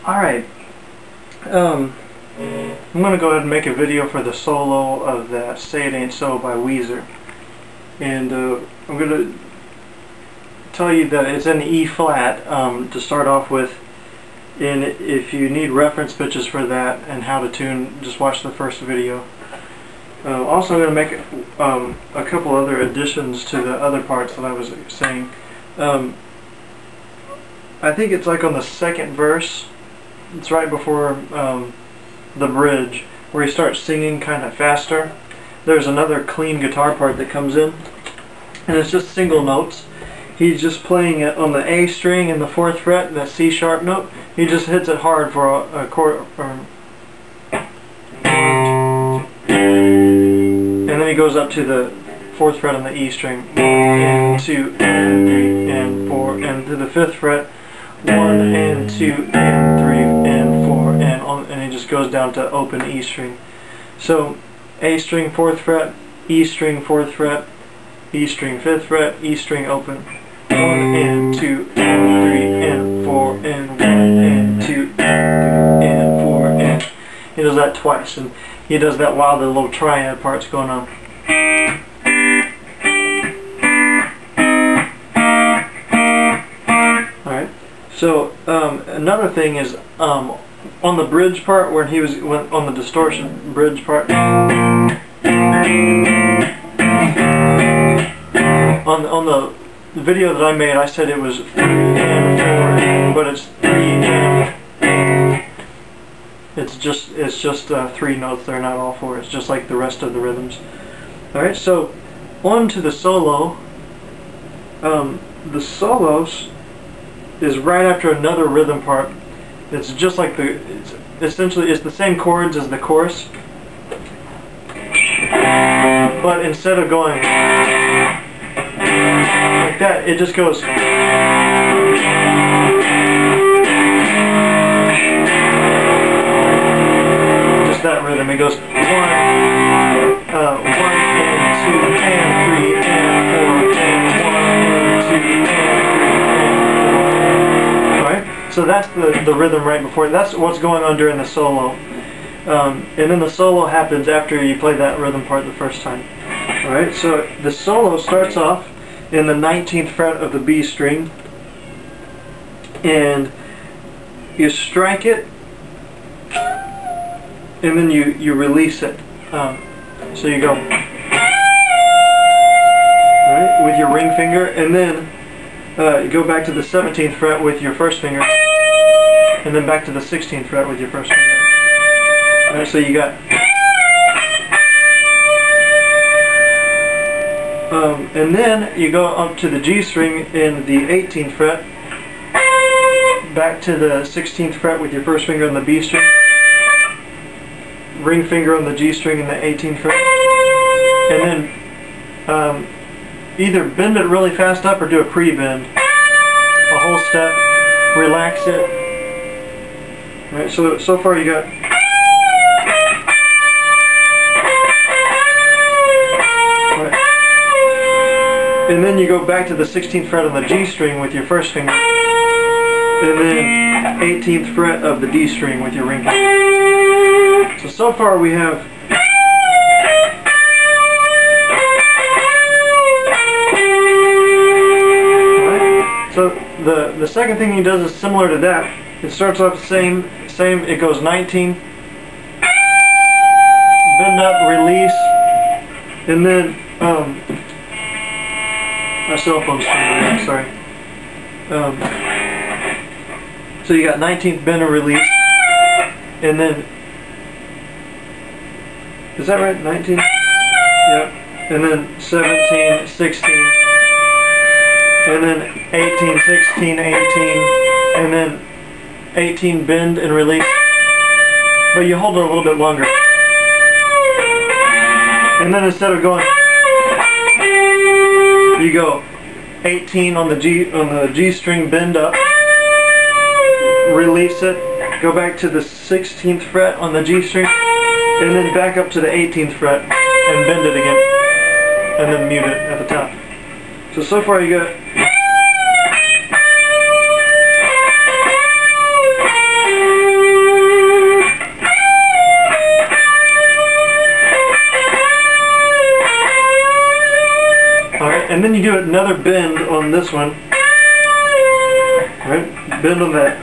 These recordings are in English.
Alright, I'm going to go ahead and make a video for the solo of that Say It Ain't So by Weezer. And I'm going to tell you that it's in E flat to start off with. And if you need reference pitches for that and how to tune, just watch the first video. Also, I'm going to make a couple other additions to the other parts that I was saying. I think it's like on the second verse. It's right before the bridge, where he starts singing kind of faster. There's another clean guitar part that comes in, and it's just single notes. He's just playing it on the A string and the 4th fret, that C sharp note. He just hits it hard for a chord, and then he goes up to the 4th fret on the E string, 1 and 2 and 3 and 4, and to the 5th fret, 1 and 2 and 3 and 4, and he just goes down to open E string. So A string 4th fret, E string 4th fret, E string 5th fret, E string open, 1 and 2 and 3 and 4 and 1 and 2 and 4, and he does that twice, and he does that while the little triad part's going on. So another thing is on the bridge part, where he was on the distortion bridge part. On the video that I made, I said it was 3 and 4, but it's 3 and it's just 3 notes. They're not all 4. It's just like the rest of the rhythms. All right, so on to the solo. The solos is right after another rhythm part. It's just like essentially it's the same chords as the chorus, but instead of going like that, it just goes just that rhythm. It goes 1 and 2 and 3 and 4 and 1 and 2 and 3. So that's the rhythm right before. That's what's going on during the solo. And then the solo happens after you play that rhythm part the first time. Alright, so the solo starts off in the 19th fret of the B string. And you strike it, and then you release it. So you go alright, with your ring finger, and then you go back to the 17th fret with your first finger, and then back to the 16th fret with your first finger. Alright, so you got and then you go up to the G string in the 18th fret, back to the 16th fret with your first finger on the B string, ring finger on the G string in the 18th fret, and then either bend it really fast up or do a pre-bend, a whole step, relax it. Right, so far you got right. And then you go back to the 16th fret on the G string with your first finger, and then 18th fret of the D string with your ring finger. So far we have So the second thing he does is similar to that. It starts off the same. It goes 19, bend up, release, and then my cell phone's I'm sorry. So you got 19th bend and release, and then is that right? 19. Yep. And then 17, 16. And then 18, 16, 18, and then 18 bend and release, but you hold it a little bit longer. And then instead of going, you go 18 on the G string, bend up, release it, go back to the 16th fret on the G string, and then back up to the 18th fret and bend it again, and then mute it at the top. So far you got And then you do another bend on this one. Right? Bend on that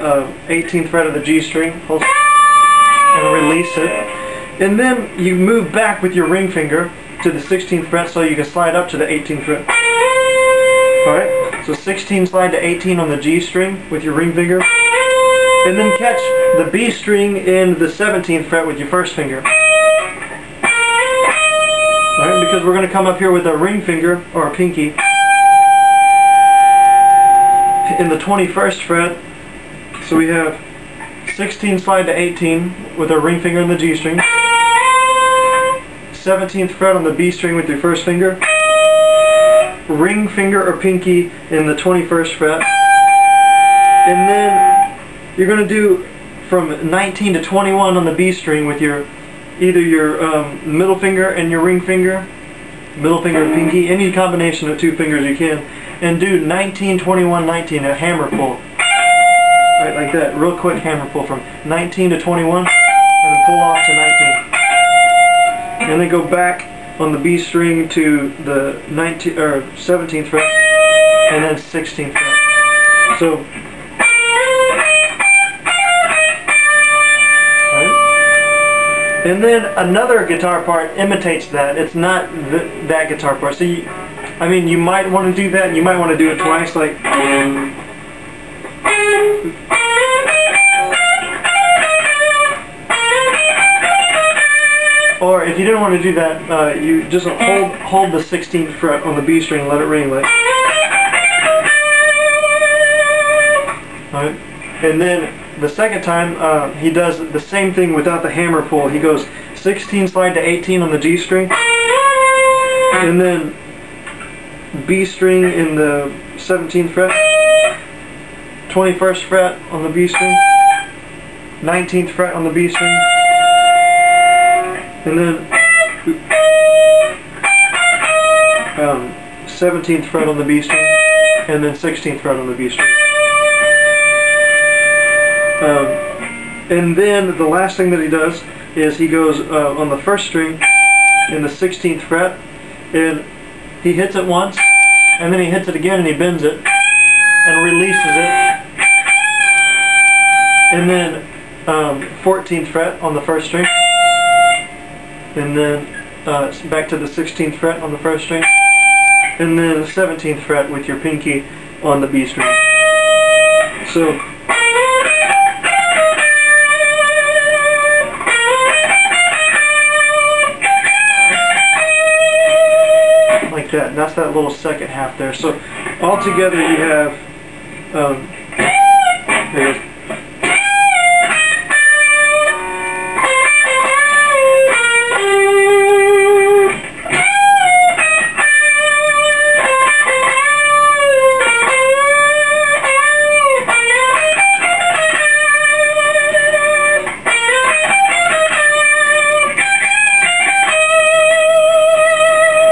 18th fret of the G string, and release it. And then you move back with your ring finger to the 16th fret so you can slide up to the 18th fret. Alright, so 16 slide to 18 on the G string with your ring finger. And then catch the B string in the 17th fret with your first finger. Alright, because we're going to come up here with a ring finger, or a pinky, in the 21st fret. So we have 16 slide to 18 with our ring finger in the G string, 17th fret on the B string with your first finger, ring finger or pinky in the 21st fret, and then you're going to do from 19 to 21 on the B string with your either your middle finger and your ring finger, middle finger or pinky, any combination of two fingers you can, and do 19, 21, 19, a hammer pull. Right, like that, real quick hammer pull from 19 to 21, and then pull off to 19. And then go back on the B string to the 17th fret, and then 16th fret. So, right? And then another guitar part imitates that. It's not that guitar part. So, I mean, you might want to do that. You might want to do it twice, like. Or if you didn't want to do that, you just hold the 16th fret on the B string and let it ring, like. Alright. And then the second time, he does the same thing without the hammer pull. He goes 16 slide to 18 on the G string, and then B string in the 17th fret, 21st fret on the B string, 19th fret on the B string, and then 17th fret on the B string, and then 16th fret on the B string. And then the last thing that he does is he goes on the first string in the 16th fret, and he hits it once, and then he hits it again and he bends it and releases it, and then 14th fret on the first string, and then back to the 16th fret on the first string, and then 17th fret with your pinky on the B string. So like that. That's that little second half there. So all together you have there it is.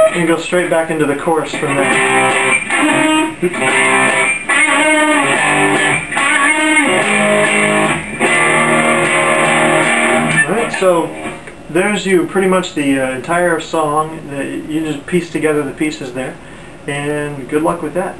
And go straight back into the chorus from there. Alright, so there's pretty much the entire song. You just piece together the pieces there, and good luck with that.